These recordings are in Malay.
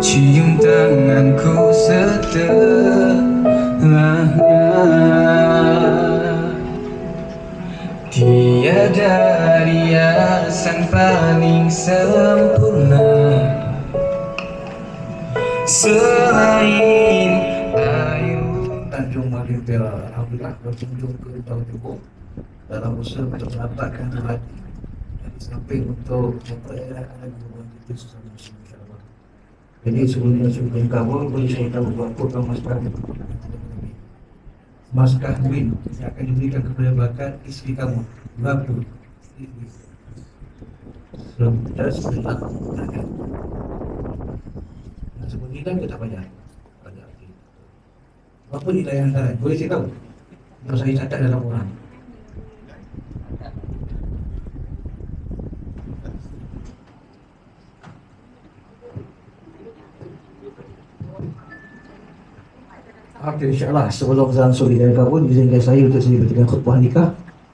cium tanganku setelahnya. Tiada riasan paling sempurna selain air. Tanjung Malim Perak, alhamdulillah berkunjung ke Tahun Jepun dalam usaha untuk mendapatkan hati dan di samping untuk memperayakan hubungan kita sesama muslim, insyaAllah. Jadi sebelumnya sebelum kabur, boleh saya tahu berapa mas kahwin yang akan diberikan kepada bakal isteri kamu berapa? Sebentar. Sebelum ni kan kita tak banyak. Berapa nilai hantaran? Boleh saya tahu? Kalau saya catat dalam orang. Okey, insyaAllah sebelum Zan Suri dari kabur, izinkan saya untuk saya berikan khutbah nikah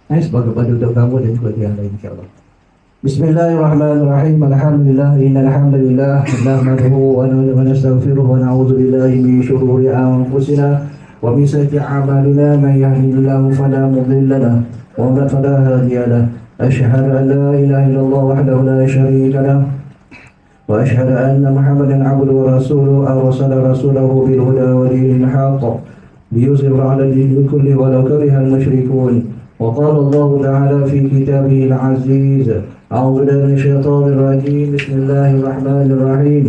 sebagai pada untuk kamu dan juga yang lain, insyaAllah. Bismillahirrahmanirrahim. Alhamdulillah, innal hamdalillah nahmaduhu wa nastaghfiruhu wa na'udzu billahi min shururi anfusina wa min sayyiati a'malina. Man yahdihillahu fala mudilla lahu wa man fala hadiya lahu. Asyhadu an la ilaha illallah wahdahu la syarika lahu wa asyhadu anna Muhammadan 'abduhu wa rasuluhu arsala rasulahu bil huda wa dinil haqq liyuzhirahu 'ala ad-dini kullihi wa law kariha al-musyrikun. Wa qala Allah ta'ala fi kitabihil 'aziz. A'udzu billahi minasy syaithanir rajim. Bismillahirrahmanirrahim.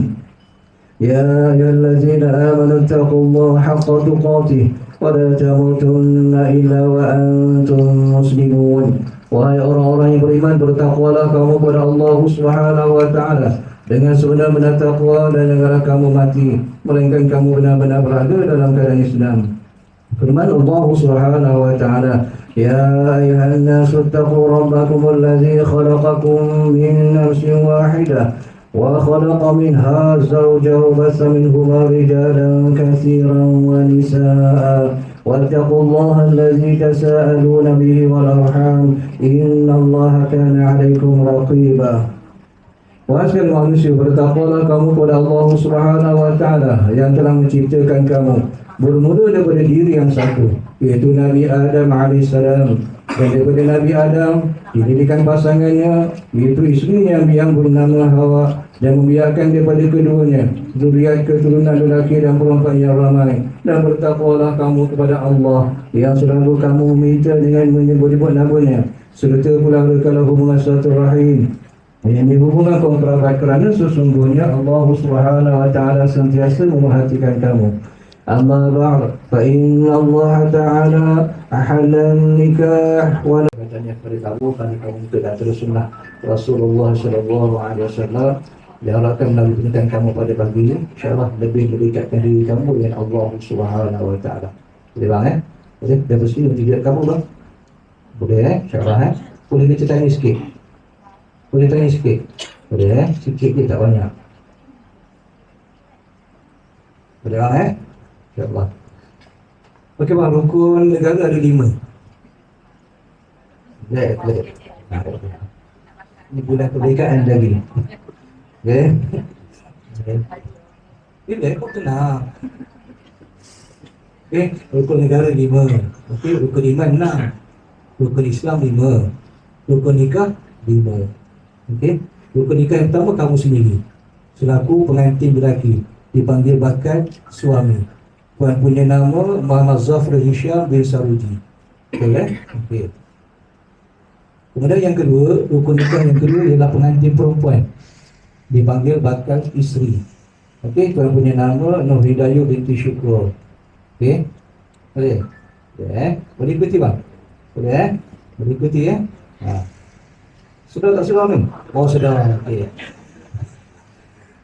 Ya ayyuhallazina amanu taqullaha haqqa tuqatih wa la tamutunna illa wa antum muslimun. Wahai orang-orang yang beriman, bertakwalah kamu kepada Allah Subhanahu wa taala dengan sebenar-benar takwa, dan janganlah kamu mati melainkan kamu benar-benar berada dalam keadaan Islam. Firman Allah Subhanahu wa taala, Ya ayuhan nasu taqu rabbakum alladhi khalaqakum min nafsin wahidah wa khalaqa minha zawjahu basa minhuma rijalan katsiran wa nisaa wattaqullaha alladhi tasaaluna bihi wal arham innallaha kana 'alaykum raqiba. Wahai sekalian manusia, bertakwalah kamu kepada Allah Subhanahu wa taala yang telah menciptakan kamu bermula daripada diri yang satu, iaitu Nabi Adam AS. Dan daripada Nabi Adam didirikan pasangannya, iaitu isterinya yang bernama Hawa, dan membiarkan daripada keduanya zuriat keturunan lelaki dan perempuan yang ramai. Dan bertakwalah kamu kepada Allah yang selalu kamu minta dengan menyebut-nyebut namanya, serta pula rekalah hubungan silaturahim yang dihubungkan kaum kerabat, kerana sesungguhnya Allah Subhanahu wa taala sentiasa memerhatikan kamu. Amma ba'd, fa inna Allah ta'ala ahalla nikah wa katanya kepada kamu untuk dan terus sunnah Rasulullah sallallahu alaihi wasallam. Diharapkan melalui pernikahan kamu pada pagi ini, insyaAllah lebih mendekatkan diri kamu dengan Allah Subhanahu wa ta'ala. Boleh bang Boleh? Dan terus ini menjadi kamu bang? Boleh insyaAllah Boleh kita tanya sikit? Boleh tanya sikit? Boleh sikit je, tak banyak. Boleh bang InsyaAllah. Okey bang, rukun negara ada 5. Boleh. Ini bulan kemerdekaan lagi. Okey. Ini kau tenang. Okey, rukun negara 5. Okey, rukun iman 6. Rukun Islam 5. Rukun nikah 5. Okey, rukun nikah yang pertama kamu sendiri selaku pengantin lelaki dipanggil bakal suami. Puan punya nama Muhammad Zafar Hisham bin Saruji. Betul kan? Okey. Kemudian yang kedua, rukun nikah yang kedua ialah pengantin perempuan dipanggil bakal isteri. Okey, puan punya nama Nur Hidayah binti Syukur. Okey. Boleh? Boleh ikuti bang? Boleh Boleh ikuti Sudah tak sudah ni? Oh sudah. Okey.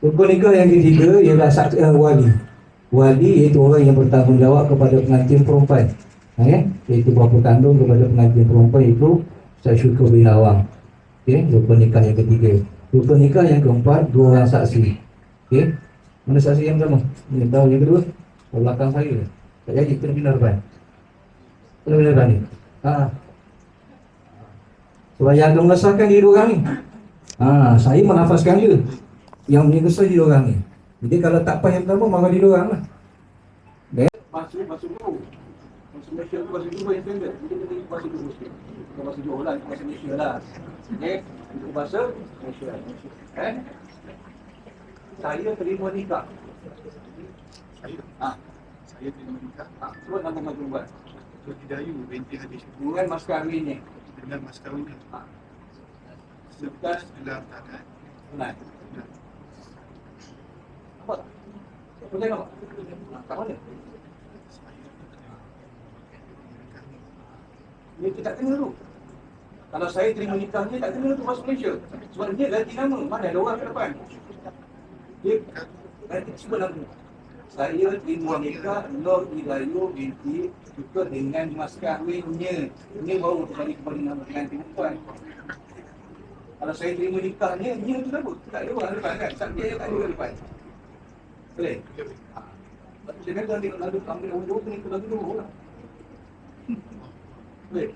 Rukun nikah yang ketiga ialah wali. Wali iaitu orang yang bertanggungjawab kepada pengantin perempuan, iaitu bapa kandung kepada pengantin perempuan, iaitu Ustaz Syukur bin Awang. Rukun nikah yang ketiga. Rukun nikah yang keempat, 2 orang saksi. Mana saksi yang pertama? Ini tahu yang kedua? Belakang saya. Tak jadi, kena pindah depan. Kena pindah depan ni. Supaya agak mengesahkan diri orang ni. Saya menafaskan dia. Yang menyesal di orang ni. Jadi kalau tak pas yang pertama, marah di orang lah. Masuk dulu. Masuk Malaysia tu bahasa dulu yang standard. Jadi kita ikut bahasa dulu sikit. Bukan bahasa Johor lah, ikut bahasa Malaysia lah. Okey, ikut bahasa Malaysia. Saya terima nikah. Saya terima nikah Sebut nama majlis buat. Siti Dayu binti Haji Syukur Dengan mas kahwinnya. dengan mas kahwinnya. Bukan Dalam keadaan tunai. Apa tak? Boleh tak? Kat mana? Dia tak kena tu. Kalau saya terima nikahnya, tak kena tu masuk Malaysia. Sebab dia ganti nama. Mana ada orang kat depan. Dia ganti semua nama. Saya terima nikah Nur Hidayu binti Syukur dengan mas kahwinnya. Ini baru kembali nama pengantin perempuan. Kalau saya terima nikahnya, dia tu apa? Tak ada orang depan kan? Tak dia tak ada orang depan. Boleh? Dia kata dia lalu ambil orang dulu, kena ikut lagu dulu lah. Boleh?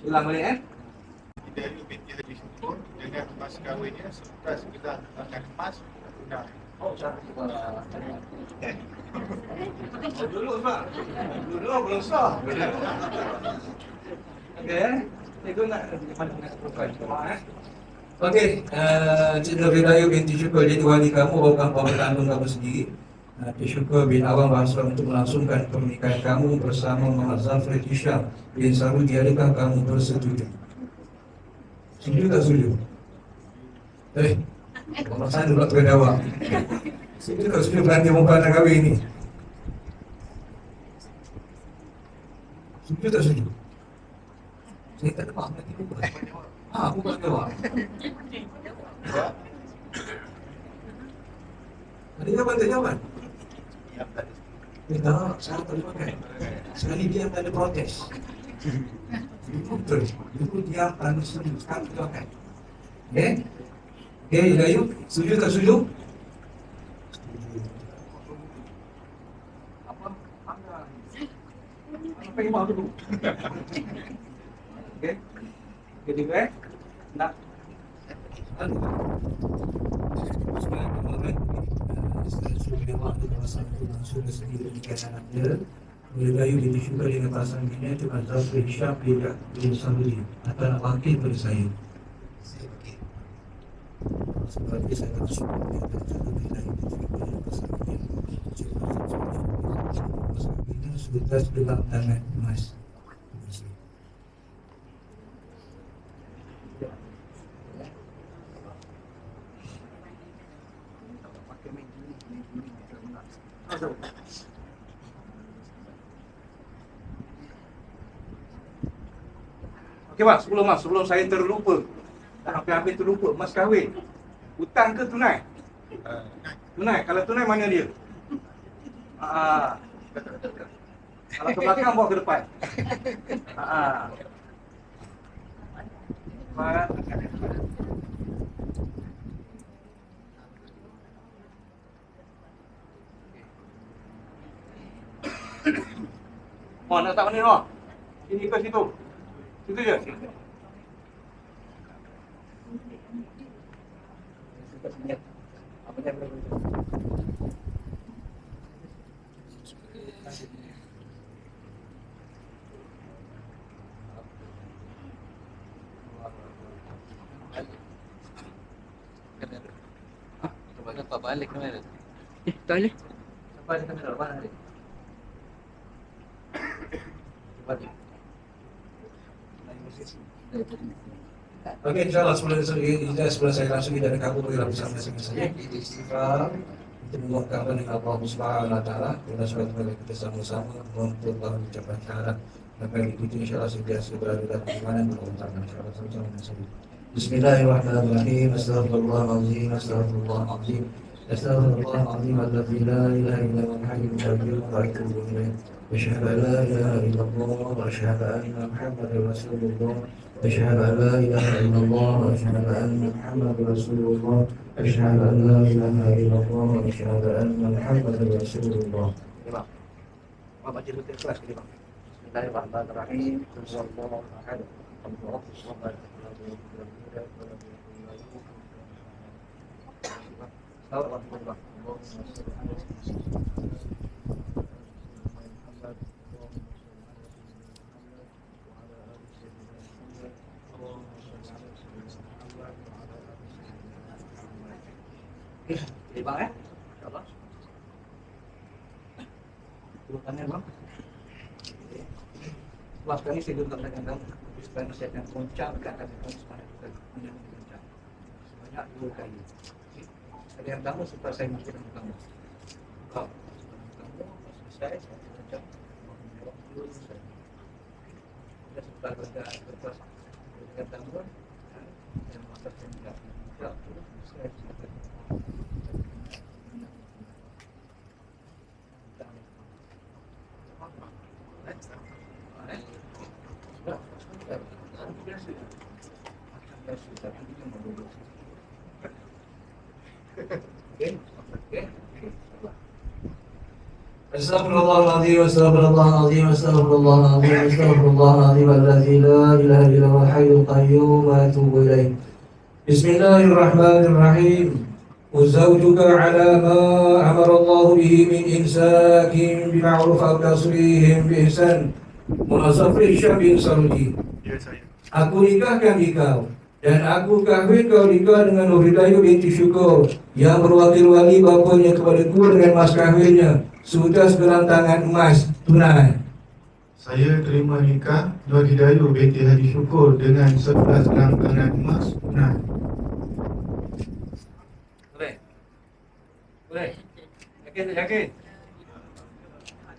Ulang balik Siti Dayu binti Haji Syukur dengan mas kahwinnya selepas kita akan emas tunai. Oh, cara dulu sebab dulu belum sah. Okey, itu nak mana perempuan. Okey, Cik Nur Hidayu binti Syukur jadi wali kamu, bukan bapa kandung kamu sendiri. Cik Syukur bin Awang berhasrat untuk melangsungkan pernikahan kamu bersama Muhammad Zafri Hisham bin Sarudi. Adakah kamu bersetuju? Setuju tak setuju? Masa dulu tak jawab. Setuju tak setuju berhenti muka anak kahwin ni? Setuju tak setuju? Saya tak dapat nanti buka. Aku tak jawab. Ada jawapan tak jawapan? Tak, saya tak boleh pakai. Sekali diam tak ada protes. Itu betul. Itu diam tak ada setuju. Sekarang kita pakai. Okey? Okey, Hidayu, setuju tak setuju? Apa yang mahu dulu? Okey. Kedua nak Hidayu binti Syukur dengan pasangannya itu Zafri Hisham bin Sarudi atau nak wakil pada saya. Sebab itu saya langsung menyatakan Hidayu binti Syukur dengan pasangannya sudah sebelah tangan emas. Okey mas, sebelum saya terlupa. Hampir terlupa, mas kahwin. Hutang ke tunai? Tunai. Kalau tunai mana dia? Kalau ke belakang bawa ke depan. Oh, nak tak mana ni? Sini ke situ? Situ je. Nampak balik kamera. Tak boleh. Sampai ada kamera mana ni? Balik. Okey, insyaAllah sebelum saya langsung tidak ada kabur bagi bersama saya. Kita istighfar, kita memohon kepada Allah Subhanahu Wa Taala. Kita sebagai kita sama-sama untuk mengucapkan syahadat. Maka itu insyaAllah sentiasa berada dalam keimanan dan keutamaan. InsyaAllah sama-sama bersama. Bismillahirrahmanirrahim. Astaghfirullahaladzim. Astaghfirullahaladzim. Astaghfirullahaladzim. Alladzi la ilaha illa huwal hayyul qayyum wa atubu ilaih. أشهد أن لا إله إلا الله وأشهد أن محمدا رسول الله أشهد أن لا إله إلا الله وأشهد أن محمدا رسول الله أشهد أن لا إله إلا الله وأشهد أن محمدا رسول الله. Bapak baca betul kelas ke dia bang? Bismillahirrahmanirrahim. Allahu Akbar. Allahu Akbar. Tahu bang. Okey, bang InsyaAllah. Turun tangan bang. Bang, sekarang ni saya duduk dengan kamu. Sekarang saya akan goncangkan kaki kamu sebanyak kita goncang. Sebanyak 2 kali. Okay. Kali yang pertama setelah saya mungkin dengan kamu. Kau. Kamu selesai, saya akan goncang. Menjawab dulu selesai. Dan setelah goncang lepas yang pertama, saya memasakkan juga. Tak, selesai. استغفر الله العظيم استغفر الله العظيم استغفر الله العظيم استغفر الله العظيم الذي لا اله الا هو الحي القيوم واتوب اليه. بسم الله الرحمن الرحيم. وزوجك على ما امر الله به من امساك بمعروف او تصريح باحسان. Munasafir Syah bin Sarudi. Ya saya. Aku nikahkan engkau dan aku kahwin kau nikah dengan Nuridayu binti Syukur yang berwakil wali bapanya kepadaku dengan mas kahwinnya sudah segelang tangan emas tunai. Saya terima nikah Nur Hidayu binti Haji Syukur dengan 11 gelang tangan emas tunai. Boleh? Boleh? Yakin tak yakin?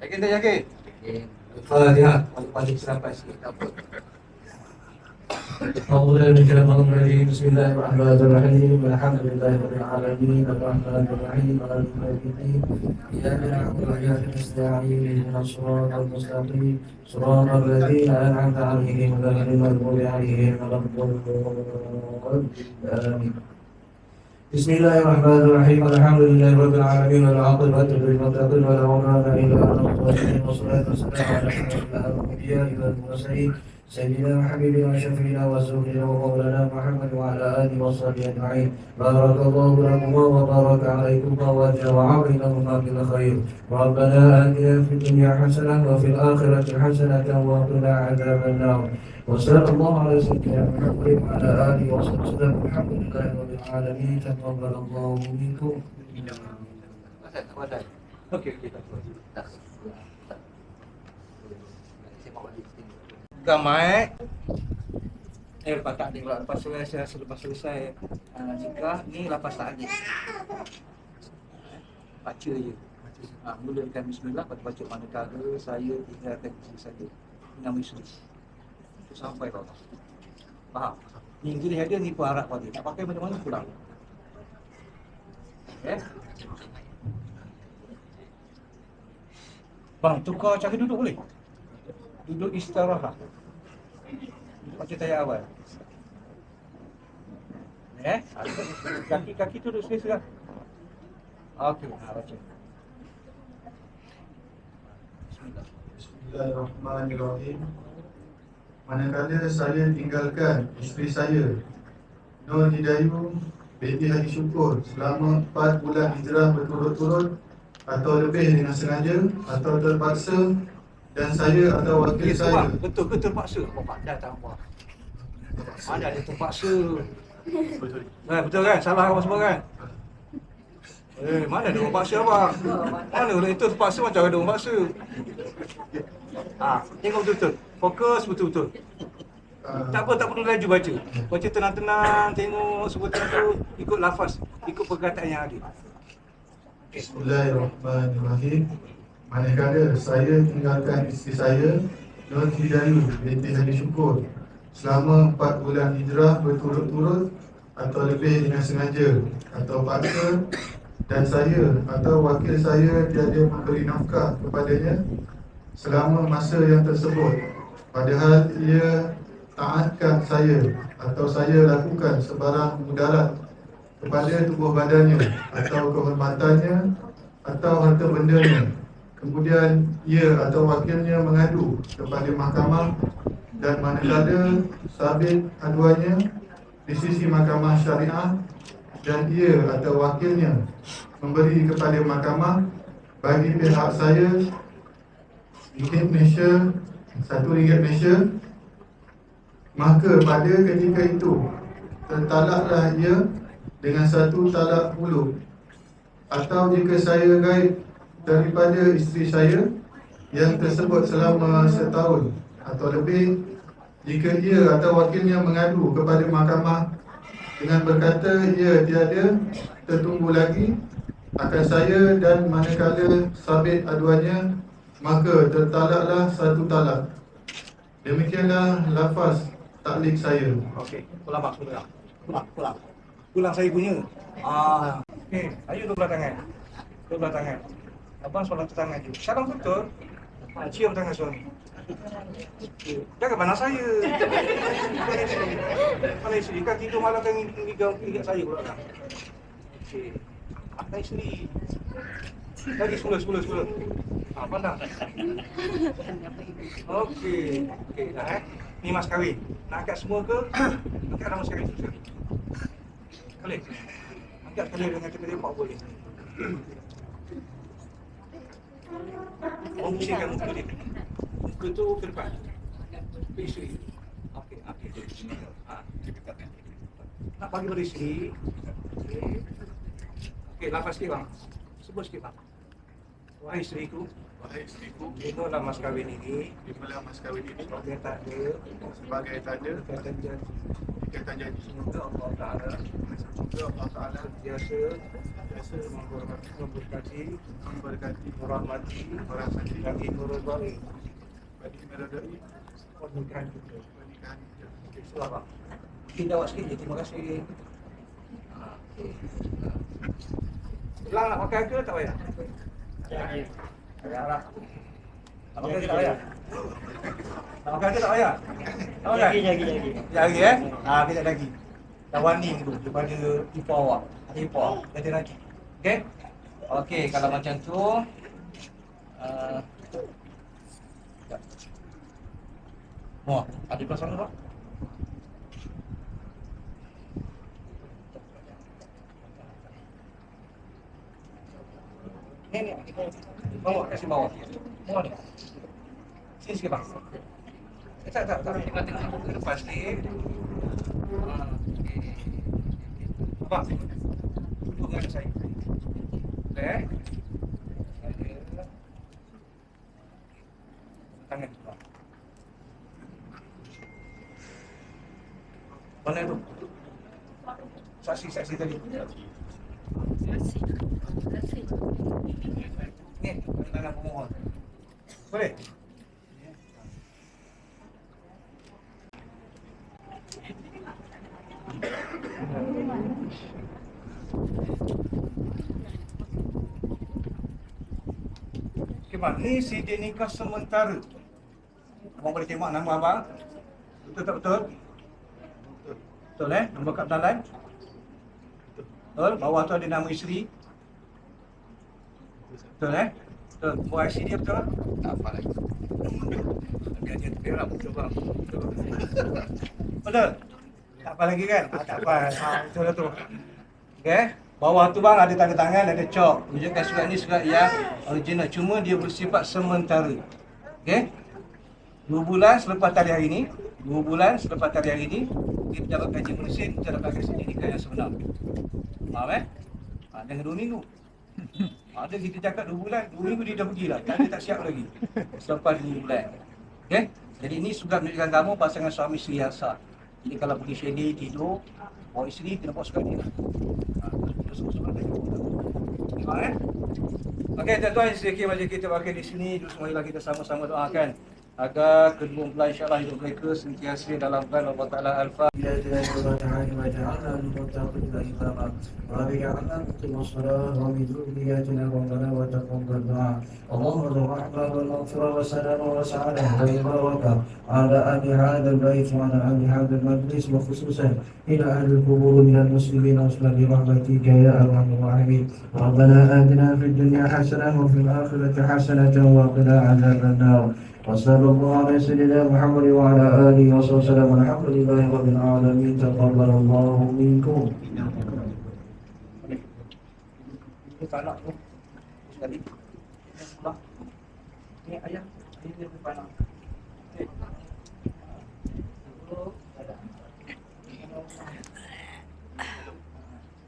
Yakin tak yakin? Yakin. Fatihah. Paling sampai sikit tak apa. Bismillahirrahmanirrahim. Bismillahirrahmanirrahim. Alhamdulillahirabbil alamin. Arrahmanir rahim. Maliki yaumiddin. Iyyaka na'budu wa iyyaka nasta'in. Ihdinas siratal mustaqim. Siratal ladzina an'amta 'alaihim ghairil maghdubi 'alaihim waladdallin. Amin. Bismillahirrahmanirrahim. Alhamdulillahirabbil alamin wal 'aqibatu lil muttaqin wa la 'udwana illa 'alal zalimin. Wassalatu wassalamu ala asyrafil anbiya'i wal mursalin سيدنا وحبيبنا وشفينا وزوجنا ومولانا محمد وعلى اله وصحبه اجمعين. بارك الله لكما وبارك عليكما وجمع بينهما بالخير. ربنا اتنا في الدنيا حسنه وفي الاخره حسنه وقنا عذاب النار. وصلى الله على سيدنا محمد وعلى اله وصحبه وسلم. الحمد لله رب العالمين. تقبل الله منكم. Okey, tak apa. Saya mau balik sini. Kamai. Lepas tak ada lepas selesai nikah ni lepas takdir. Baca je. Mulakan bismillah, baca manakala saya tinggalkan isteri saya. Nama Yesus. Itu sampai kau. Faham? Minggu ni ada ni pun harap kau dia. Tak pakai mana-mana pulang. Okay? Bang, tukar cara duduk boleh? Duduk istirahat. Macam tayar awal. Kaki tu duduk sini. Okey, baca. Bismillah. Bismillahirrahmanirrahim. Manakala saya tinggalkan isteri saya Nur Hidayu binti Haji Syukur selama 4 bulan hijrah berturut-turut atau lebih dengan sengaja atau terpaksa, dan saya atau wakil saya. Betul ke terpaksa? Oh, pandai tak apa. Mana ada terpaksa? Betul kan? Salah apa semua kan? Mana ada orang paksa abang? Mana orang itu terpaksa macam ada orang paksa? Tengok betul-betul. Fokus betul-betul. Tak apa, tak perlu laju baca. Baca tenang-tenang, tengok sebutan tu, ikut lafaz, ikut perkataan yang ada. Bismillahirrahmanirrahim. Manakala saya tinggalkan isteri saya Nur Hidayu binti Haji Syukur selama 4 bulan hijrah berturut-turut atau lebih dengan sengaja atau paksa, dan saya atau wakil saya tiada memberi nafkah kepadanya selama masa yang tersebut, padahal ia taatkan saya atau saya lakukan sebarang mudarat kepada tubuh badannya atau kehormatannya atau harta bendanya. Kemudian ia atau wakilnya mengadu kepada mahkamah, dan manakala sabit aduannya di sisi mahkamah syariah dan ia atau wakilnya memberi kepada mahkamah bagi pihak saya ringgit Malaysia, RM1 Malaysia, maka pada ketika itu tertalaklah ia dengan satu talak hulu. Atau jika saya gaib daripada isteri saya yang tersebut selama setahun atau lebih, jika ia atau wakilnya mengadu kepada mahkamah dengan berkata ia tiada tertunggu lagi akan saya, dan manakala sabit aduannya maka tertalaklah satu talak. Demikianlah lafaz taklik saya. Okey, pulang mak, pulang. Pulang saya punya. Okey, ayo dua belah tangan. Dua belah tangan. Abang solat tangan je. Syaram betul. Cium tangan suami. Jangan pandang saya. Pandang isteri. Kan tidur malam kan ingat saya pula kan. Okey. Pandang isteri. Lagi semula. Pandang. Okey. Okey dah Ni mas kahwin. Nak angkat semua ke? Angkat dah mas kahwin tu. Boleh? Angkat sekali dengan kita pak boleh. Orang pusingkan muka dia. Muka tu ke depan. Ke isteri. Okey. Nak bagi pada isteri. Okey, lafaz sikit bang. Sebut sikit bang. Wahai isteriku, inilah mas kahwin ini. Mas kahwin ini Dia tak ada sebagai tanda ikatan janji. ikatan janji. Semoga Allah Ta'ala biasa memberkati, merahmati dan meridai pernikahan kita. Itulah Pak. Mungkin jawab sikit je, terima kasih. Pulang nak pakai ke tak payah? Payahlah. Nak pakai ke tak payah? Nak pakai ke tak payah? Tak pakai? Jari kejap lagi. Dah warning tu daripada ipar awak. Ada ipar, kata nanti. Okey? Okey, kalau macam tu ada perasaan tak? Ni. Bawa, kasih bawa. Bawa ni. Sini sikit bang. Tak. Tengok ke depan sikit. Okey. Abang. Duduk dengan saya. Boleh? Tangan tu. Mana tu? Saksi tadi. Ni, tangan pemohon. Boleh? Okey bang, ni CD nikah sementara. Abang boleh tengok nama abang? Betul tak betul? Betul nombor kad dalam? Betul, bawah tu ada nama isteri. Betul Betul, nombor IC dia betul? Tak apa lagi. Biar dia terperak betul bang. Betul? Tak apa lagi kan? Tak apa, betul tu. Okey, bawah tu bang ada tanda tangan, ada cok. Tunjukkan surat ni surat yang original, cuma dia bersifat sementara. Okey? 2 bulan selepas tarikh hari ni, 2 bulan selepas tarikh hari ni, dia pejabat kaji Malaysia mencatatkan hasil nikah yang sebenar. Faham dengan 2 minggu. Ada kita cakap 2 bulan, 2 minggu dia dah pergi dah. Dia tak siap lagi. Selepas 2 bulan. Okey? Jadi ini surat menunjukkan kamu pasangan suami isteri yang sah. Jadi kalau pergi shady tidur, bawa isteri kena bawa surat ni lah. Itu semua tanya. Faham Okey, tuan-tuan sedikit macam kita pakai di sini, semuanya kita sama-sama doakan agar kedua mempelai insya-Allah hidup mereka sentiasa dalam plan Allah Taala Al-Fatihah. وصلى الله على سيدنا محمد وعلى آله وصحبه وسلم. الحمد لله رب العالمين. تقبل الله منكم. Ini panak tu. Sekali. Pulang. Ni ayam. Ini dia panak. Okey. Ada.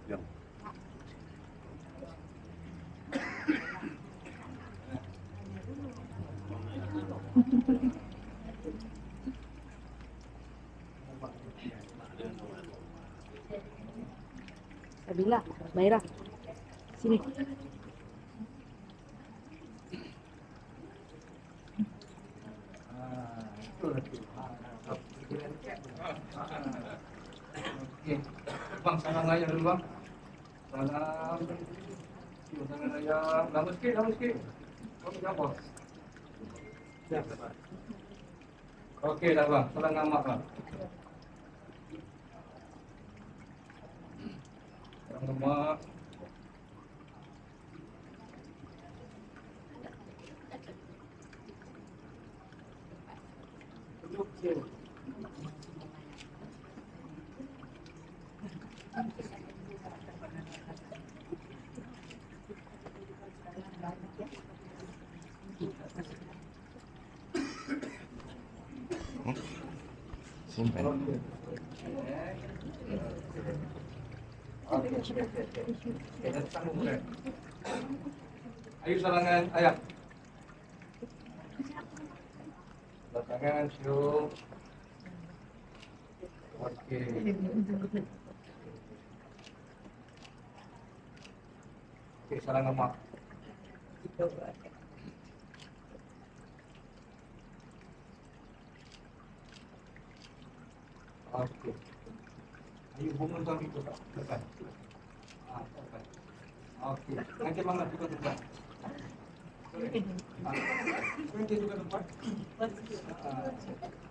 Ya. Sabila, Maira. Sini. Okey. Bang, salam ayam dulu bang. Salam. Salam ayam. Lama sikit, lama sikit. Kau nak apa? Siap. Okey dah bang. Salam ngamak bang. Salam ngamak. Simpan. Ayo salangan ayam. Tangan siup. Okey. Okey, salangan mak. Okey. Ayo bunga tuan itu tak? Tekan. Tekan. Okey. Nanti mana juga tekan. Nanti juga tempat.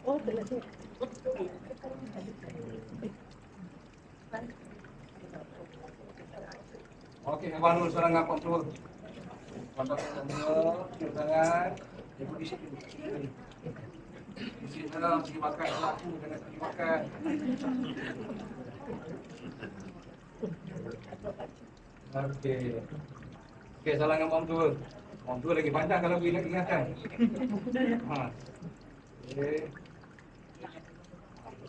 Oh, telah tu. Okey, bangun seorang apa tu? Kontak nombor, tangan. Ibu di sini. Di sini dalam segi makan selaku dengan segi makan. Okey. Okey, salam dengan orang tua. Orang tua lagi panjang kalau ingatan. Ha. Okey.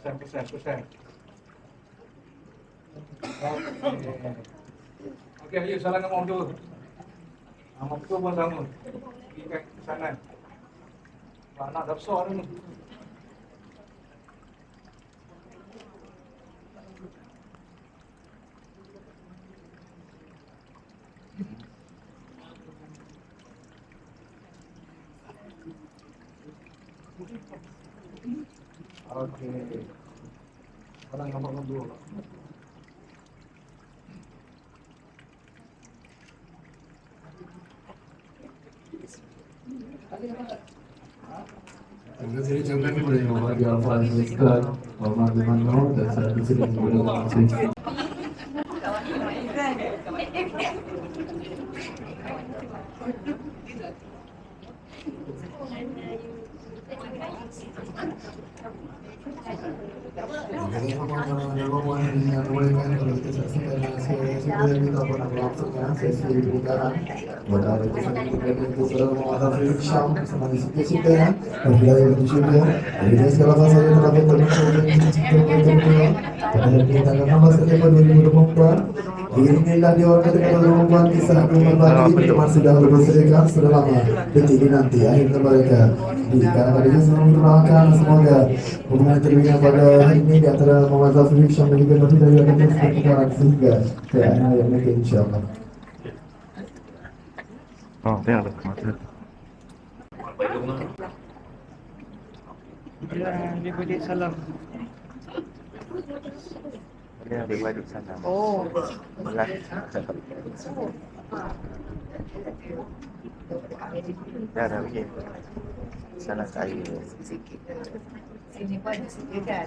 Pesan. Okey. Okey, ayo salam dengan orang tua. Orang tua pun sama. Pergi pesanan. Anak dah besar ni. Okey. Orang nombor dua. Terima kasih ucapkan kepada Yang Berbahagia Al-Fadhil Al-Ustaz Muhammad Manur dan saya disini kepada Majelis. Inilah dia orang kata kalau membuat kisah berbagi teman sudah berserikat sudah lama detik ini nanti akhir mereka di kadang-kadang sebelum doakan semoga hubungan terbilang pada hari ini di antara Muhammad Zafir Syam dan juga Nabi Daya akan terus berkembang sehingga ke akhir yang mereka insyaAllah. Oh, tengok tu. Mata. Dia boleh salam. Dia ada balik sana. Oh. Belah. Dah pergi. Sana saya. Sikit. Sini pun ada sikit kan.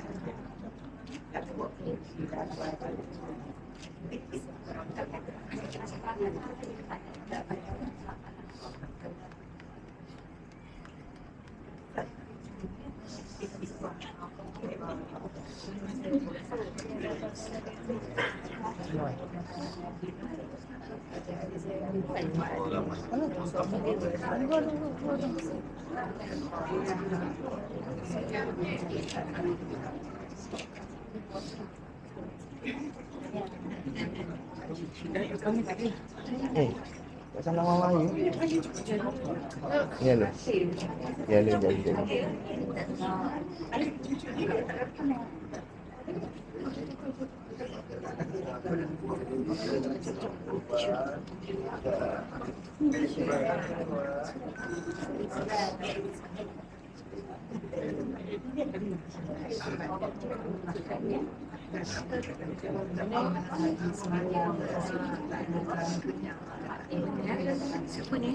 Tak salah mama you. Ya lah. Ya lah jadi. Siapa ni?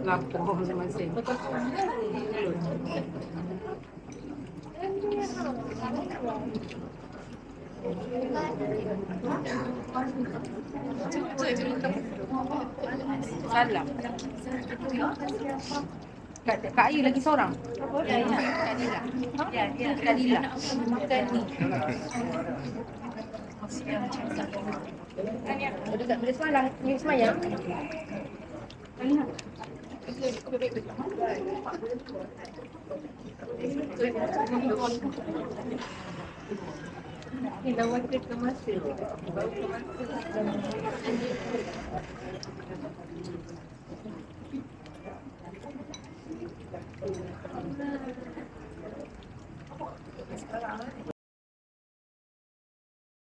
Lapor masing-masing. Salah. Kak Ayu lagi seorang? Ya, ya. Kak Dila. Ya, ya. Kak Dila. Makan ni. Boleh semalam. Ni semayang. Ni lawan kereta masa.